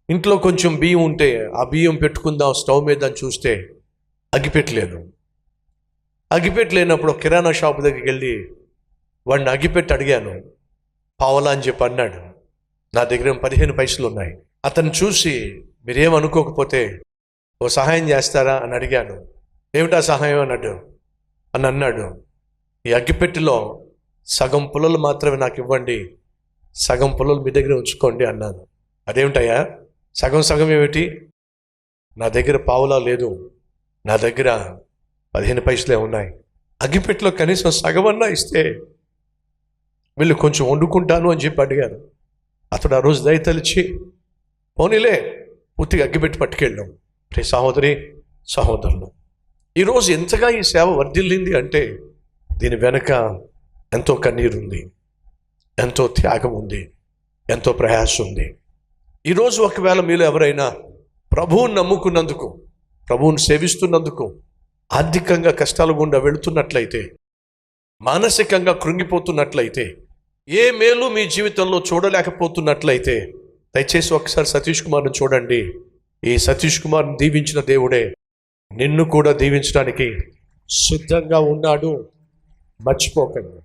ఇంట్లో కొంచెం బియ్యం ఉంటే ఆ బియ్యం పెట్టుకుందాం స్టవ్ మీద అని చూస్తే అగ్గిపెట్టలేను. అగ్గిపెట్టలేనప్పుడు కిరాణా షాప్ దగ్గరికి వెళ్ళి వాడిని అగ్గిపెట్టి అడిగాను. పావలా అని చెప్పి అన్నాడు. నా దగ్గర 15 పైసలు ఉన్నాయి. అతను చూసి మీరేమనుకోకపోతే ఓ సహాయం చేస్తారా అని అడిగాను. ఏమిటా సహాయం అని అన్నాడు. ఈ అగ్గిపెట్టిలో సగం పుల్లలు మాత్రమే నాకు ఇవ్వండి, సగం పుల్లలు మీ దగ్గర ఉంచుకోండి అన్నాను. అదేమిటయ్యా సగం సగం ఏమిటి? నా దగ్గర పావులా లేదు, నా దగ్గర 15 పైసలే ఉన్నాయి. అగ్గిపెట్టిలో కనీసం సగమన్నా ఇస్తే వీళ్ళు కొంచెం వండుకుంటాను అని చెప్పి అడిగారు. అతడు ఆ రోజు దయతలిచి పోనీలే పూర్తిగా అగ్గిపెట్టి పట్టుకెళ్ళాం. ప్రియ సహోదరి సహోదరులు, ఈరోజు ఎంతగా ఈ సేవ వర్ధిల్లింది అంటే దీని వెనక ఎంతో కన్నీరు ఉంది, ఎంతో త్యాగం ఉంది, ఎంతో ప్రయాసం ఉంది. ఈరోజు ఒకవేళ మీలో ఎవరైనా ప్రభువుని నమ్ముకున్నందుకు, ప్రభువుని సేవిస్తున్నందుకు ఆర్థికంగా కష్టాల గుండా వెళుతున్నట్లయితే, మానసికంగా కృంగిపోతున్నట్లయితే, ఏ మేలు మీ జీవితంలో చూడలేకపోతున్నట్లయితే దయచేసి ఒకసారి సతీష్ కుమార్ని చూడండి. ఈ సతీష్ కుమార్ని దీవించిన దేవుడే నిన్ను కూడా దీవించడానికి సిద్ధంగా ఉన్నాడు. మర్చిపోకండి.